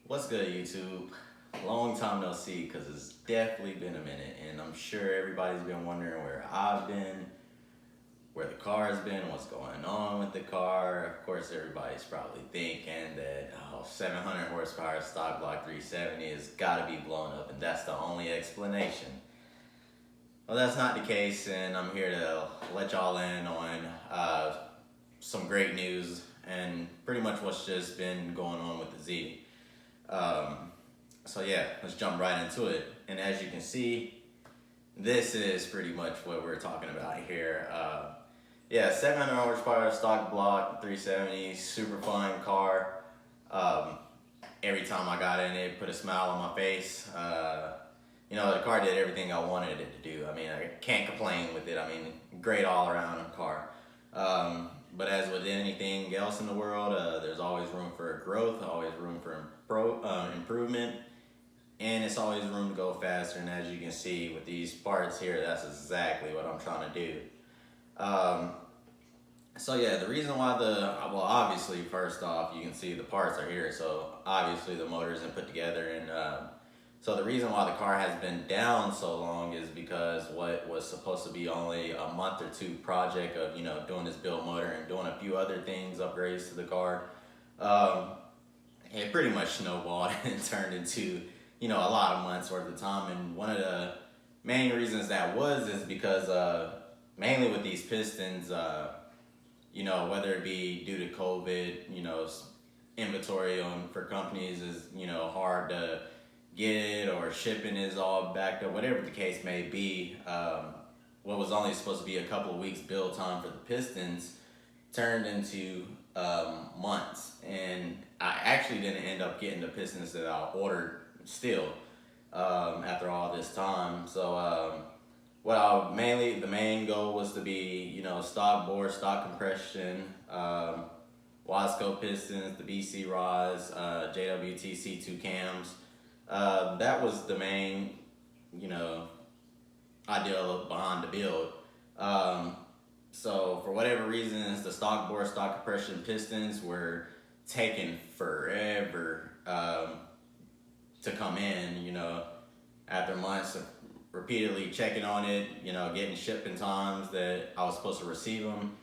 What's good, YouTube? Long time no see, because it's definitely been a minute, and I'm sure everybody's been wondering where I've been, where the car's been, what's going on with the car. Of course, everybody's probably thinking that 700 horsepower stock block 370 has got to be blown up, and that's the only explanation. Well, that's not the case, and I'm here to let y'all in on some great news and pretty much what's just been going on with the Z. Um, so yeah, let's jump right into it. And as you can see, this is pretty much what we're talking about here. Yeah, 700 horsepower stock block 370, super fun car. Um, every time I got in it, put a smile on my face. The car did everything I wanted it to do. I mean, I can't complain with it. I mean, great all around car. But as with anything else in the world, there's always room for growth, always room for improvement, and it's always room to go faster. And as you can see with these parts here, that's exactly what I'm trying to do. So yeah, the reason why obviously first off, you can see the parts are here. So obviously the motor's been put together, and so the reason why the car has been down so long is because what was supposed to be only a month or two project of doing this build motor and doing a few other things, upgrades to the car, it pretty much snowballed and turned into a lot of months worth of time. And one of the main reasons that is because mainly with these pistons, whether it be due to COVID, inventory for companies is hard to get it, or shipping is all backed up, whatever the case may be. What was only supposed to be a couple of weeks build time for the pistons turned into months, and I actually didn't end up getting the pistons that I ordered still after all this time. So the main goal was to be stock bore, stock compression, Wasco pistons, the BC rods, JWT C2 cams. That was the main, idea behind the build. So for whatever reasons, the stock bore, stock compression pistons were taking forever to come in. After months of repeatedly checking on it, getting shipping times that I was supposed to receive them.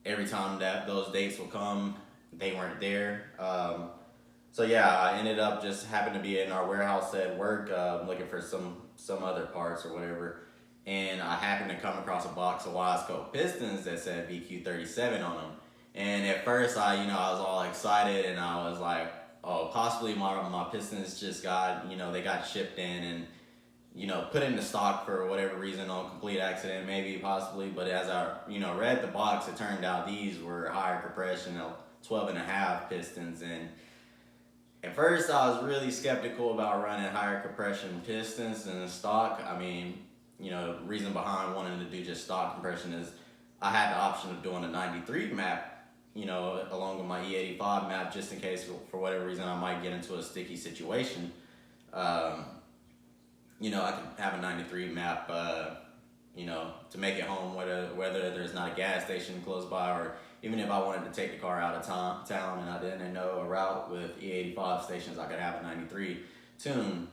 Every time that those dates will come, they weren't there. So yeah, I ended up just happened to be in our warehouse at work, looking for some other parts or whatever, and I happened to come across a box of Wasco pistons that said VQ37 on them. And at first, I was all excited, and I was like, oh, possibly my pistons just got they got shipped in and put into stock for whatever reason on complete accident, maybe possibly. But as I read the box, it turned out these were higher compression, 12.5 pistons. And at first, I was really skeptical about running higher compression pistons in stock. I mean, the reason behind wanting to do just stock compression is I had the option of doing a 93 map, along with my E85 map, just in case for whatever reason I might get into a sticky situation. I could have a 93 map, to make it home, whether there's not a gas station close by, or even if I wanted to take the car out of town and I didn't know a route with E85 stations, I could have a 93 tune.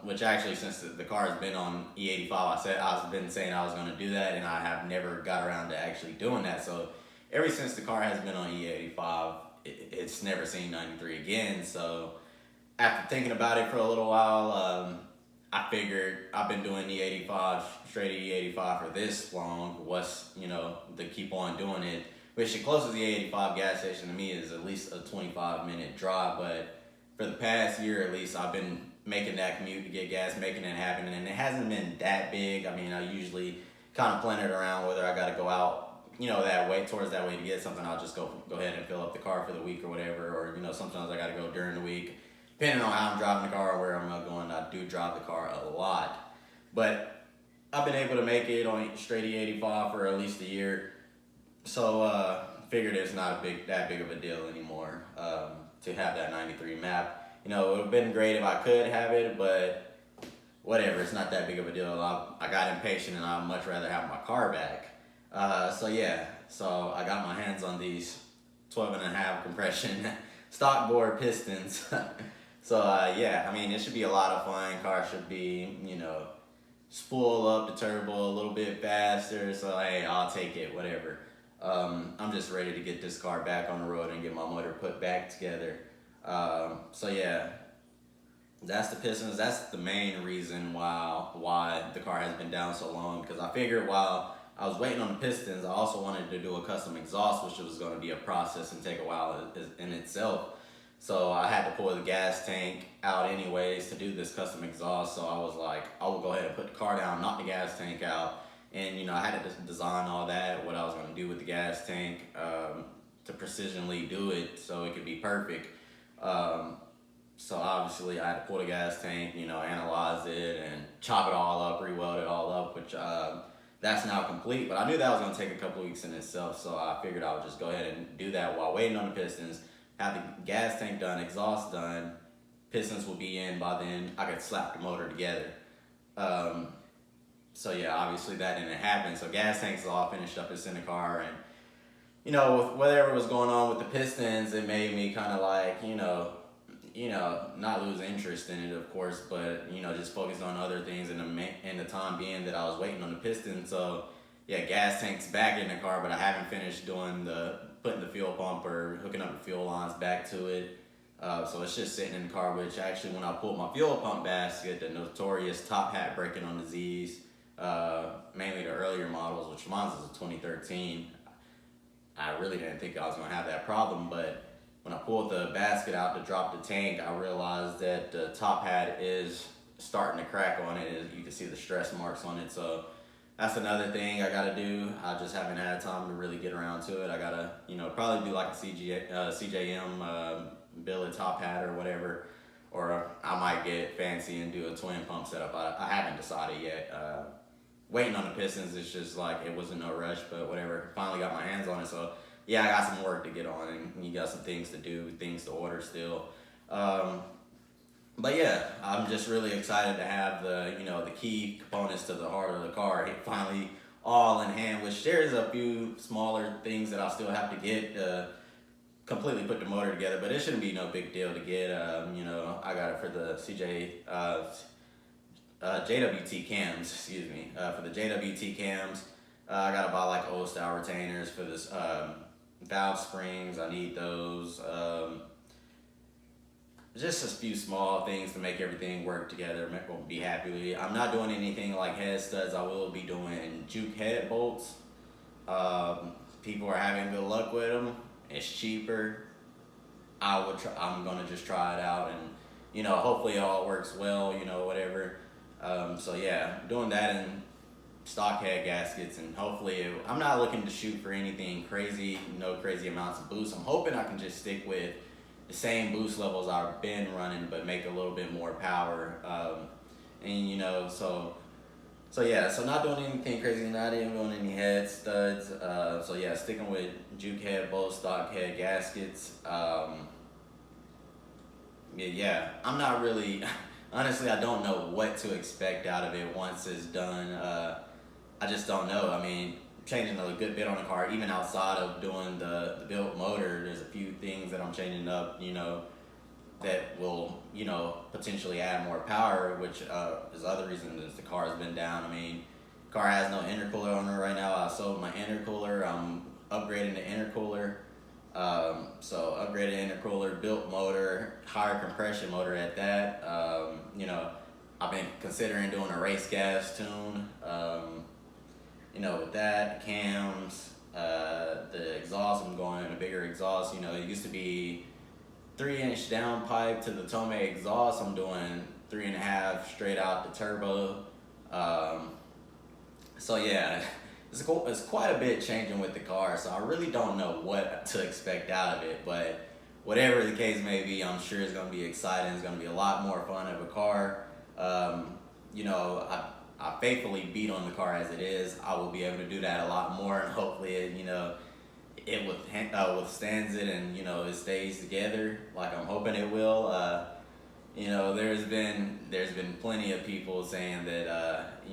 Which actually, since the car has been on E85, I've been saying I was going to do that, and I have never got around to actually doing that. So ever since the car has been on E85, it's never seen 93 again. So after thinking about it for a little while, I figured I've been doing E85, straight E85 for this long. What's, to keep on doing it? Which the closest E85 gas station to me is at least a 25-minute drive. But for the past year at least, I've been making that commute to get gas, making it happen. And it hasn't been that big. I mean, I usually kind of plan it around whether I got to go out, that way, towards that way to get something. I'll just go ahead and fill up the car for the week or whatever. Or, sometimes I got to go during the week. Depending on how I'm driving the car or where I'm going, I do drive the car a lot. But I've been able to make it on straight E85 for at least a year. So figured it's not that big of a deal anymore to have that 93 map. It would have been great if I could have it, but whatever, it's not that big of a deal. I got impatient, and I'd much rather have my car back. So I got my hands on these 12.5 compression stock bore pistons. So yeah, I mean, it should be a lot of fun. Car should be, spool up the turbo a little bit faster. So hey, I'll take it, whatever. I'm just ready to get this car back on the road and get my motor put back together. So yeah, that's the Pistons. That's the main reason why the car has been down so long. Because I figured while I was waiting on the Pistons, I also wanted to do a custom exhaust, which was going to be a process and take a while in itself. So I had to pull the gas tank out anyways to do this custom exhaust. So I was like, I will go ahead and put the car down, knock the gas tank out, and I had to design all that, what I was going to do with the gas tank, to precisionally do it so it could be perfect. So obviously I had to pull the gas tank, analyze it and chop it all up, re-weld it all up, which that's now complete. But I knew that was going to take a couple weeks in itself, so I figured I would just go ahead and do that while waiting on the Pistons, have the gas tank done, exhaust done, Pistons will be in by then. I could slap the motor together. So yeah, obviously that didn't happen. So gas tank's all finished up, it's in the car, and with whatever was going on with the Pistons, it made me kind of like, not lose interest in it, of course, but just focus on other things in the time being that I was waiting on the Pistons. So yeah, gas tank's back in the car, but I haven't finished doing putting the fuel pump or hooking up the fuel lines back to it. So it's just sitting in the car, which actually when I pulled my fuel pump basket, the notorious top hat breaking on the Z's, mainly the earlier models, which mine is a 2013. I really didn't think I was going to have that problem, but when I pulled the basket out to drop the tank, I realized that the top hat is starting to crack on it. You can see the stress marks on it. So that's another thing I got to do. I just haven't had time to really get around to it. I got to, probably do like a CJM billet top hat or whatever. Or I might get fancy and do a twin pump setup. I haven't decided yet. Waiting on the Pistons, it's just like it wasn't no rush, but whatever. Finally got my hands on it, so yeah, I got some work to get on, and you got some things to do, things to order still. But yeah, I'm just really excited to have the key components to the heart of the car finally all in hand. Which there's a few smaller things that I'll still have to get completely put the motor together, but it shouldn't be no big deal to get. I got it for the JWT cams, excuse me. For the JWT cams, I gotta buy like old style retainers for this valve springs. I need those. Just a few small things to make everything work together. Won't be happy with it. I'm not doing anything like head studs. I will be doing juke head bolts. People are having good luck with them. It's cheaper. I'm gonna just try it out, and hopefully it all works well. Whatever. So yeah, doing that in stock head gaskets, and hopefully I'm not looking to shoot for anything crazy, no crazy amounts of boost. I'm hoping I can just stick with the same boost levels I've been running, but make a little bit more power. So yeah, so not doing anything crazy, not even doing any head studs. So yeah, sticking with juke head bolts, stock head gaskets. Yeah, I'm not really. Honestly, I don't know what to expect out of it once it's done. I just don't know. I mean, changing a good bit on the car, even outside of doing the built motor, there's a few things that I'm changing up, that will, potentially add more power, which is other reason that the car has been down. I mean, car has no intercooler on it right now. I sold my intercooler. I'm upgrading the intercooler. So upgraded intercooler, built motor, higher compression motor at that. I've been considering doing a race gas tune. With that, cams, the exhaust, I'm going in a bigger exhaust. It used to be 3-inch downpipe to the Tomei exhaust. I'm doing 3.5 straight out the turbo. So yeah. It's quite a bit changing with the car, so I really don't know what to expect out of it. But whatever the case may be, I'm sure it's going to be exciting. It's going to be a lot more fun of a car. I faithfully beat on the car as it is. I will be able to do that a lot more, and hopefully it withstands it, and it stays together like I'm hoping it will. There's been plenty of people saying that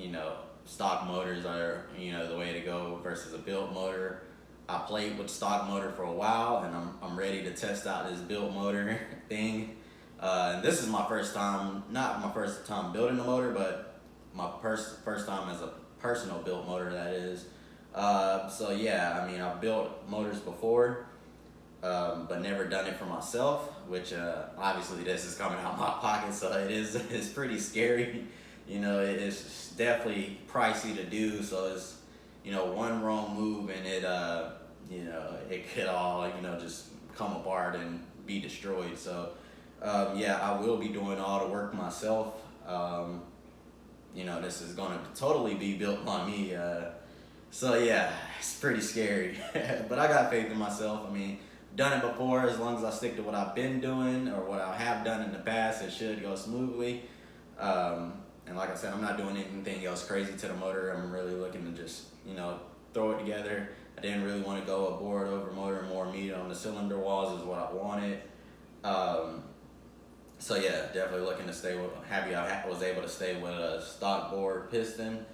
stock motors are the way to go versus a built motor. I played with stock motor for a while, and I'm ready to test out this built motor thing. And this is my first time, not my first time building a motor, but my first time as a personal built motor, that is. So yeah, I mean, I've built motors before, but never done it for myself, which obviously this is coming out of my pocket, so it's pretty scary. You know, it's definitely pricey to do, so it's, you know, one wrong move and it you know, it could all, you know, just come apart and be destroyed. So yeah, I will be doing all the work myself. You know, this is going to totally be built by me. So yeah, it's pretty scary, but I got faith in myself. I mean, done it before. As long as I stick to what I've been doing or what I have done in the past, it should go smoothly. And like I said, I'm not doing anything else crazy to the motor. I'm really looking to just, you know, throw it together. I didn't really want to go a board over motor, more meat on the cylinder walls is what I wanted. So yeah, definitely looking to stay with, happy I was able to stay with a stock board piston.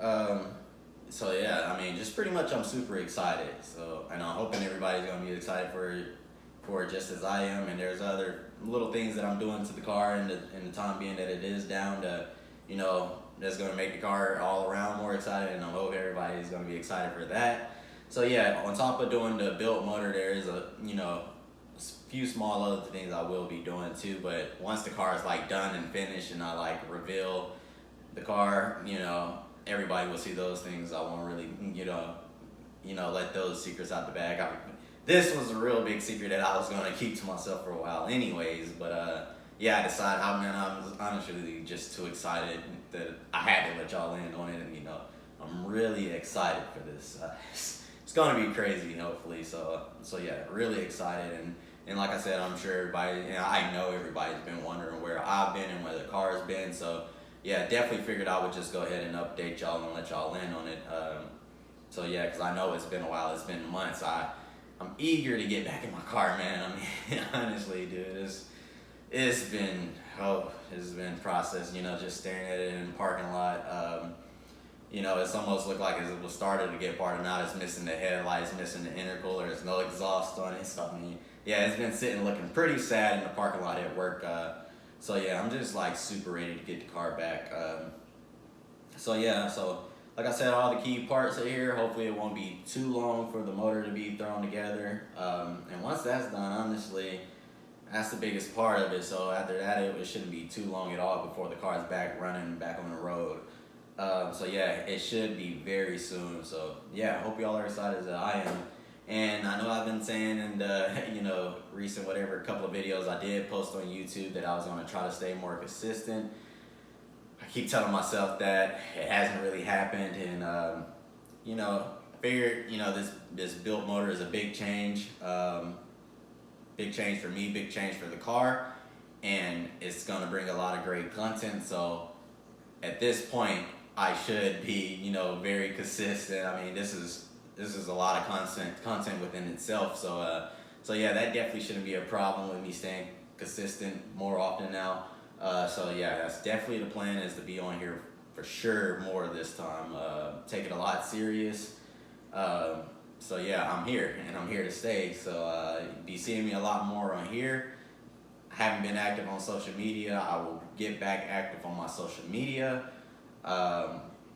So yeah, I mean, just pretty much I'm super excited. So, and I'm hoping everybody's gonna be excited for it just as I am. And there's other little things that I'm doing to the car in the time being that it is down to, you know, that's gonna make the car all around more excited. And I hope everybody's gonna be excited for that. So yeah, on top of doing the built motor, there is a, you know, few small other things I will be doing too. But once the car is like done and finished and I like reveal the car, you know, everybody will see those things. I won't really, you know, let those secrets out the bag. This was a real big secret that I was gonna keep to myself for a while, anyways. But yeah, I decided. I was honestly just too excited that I had to let y'all in on it, and you know, I'm really excited for this. It's gonna be crazy, hopefully. So yeah, really excited, and like I said, I'm sure everybody, you know, I know everybody's been wondering where I've been and where the car's been. So yeah, definitely figured I would just go ahead and update y'all and let y'all in on it. So yeah, because I know it's been a while, it's been months. I'm eager to get back in my car, man. I mean, honestly, dude, it's been processed, you know, just staring at it in the parking lot. You know, it's almost looked like it was started to get parted out. It's missing the headlights, missing the intercooler, there's no exhaust on it. So I mean, yeah, it's been sitting looking pretty sad in the parking lot at work. So yeah, I'm just like super ready to get the car back. So yeah, so like I said, all the key parts are here. Hopefully it won't be too long for the motor to be thrown together. And once that's done, honestly, that's the biggest part of it. So after that, it shouldn't be too long at all before the car's back running, back on the road. So yeah, it should be very soon. So yeah, I hope y'all are excited as I am. And I know I've been saying in the, you know, recent couple of videos I did post on YouTube that I was going to try to stay more consistent. I keep telling myself that it hasn't really happened, and you know, I figured, you know, this built motor is a big change for me, big change for the car, and it's gonna bring a lot of great content. So at this point, I should be, you know, very consistent. I mean, this is a lot of content within itself. So yeah, that definitely shouldn't be a problem with me staying consistent more often now. So yeah, that's definitely the plan, is to be on here for sure more this time. Take it a lot serious. So yeah, I'm here and I'm here to stay. So be seeing me a lot more on here. I haven't been active on social media. I will get back active on my social media.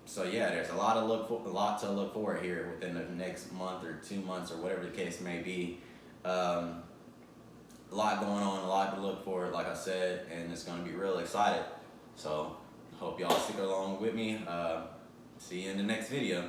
So yeah, there's a lot to look forward here within the next month or 2 months or whatever the case may be. A lot going on, a lot to look for, like I said, and it's going to be real excited. So hope y'all stick along with me. See you in the next video.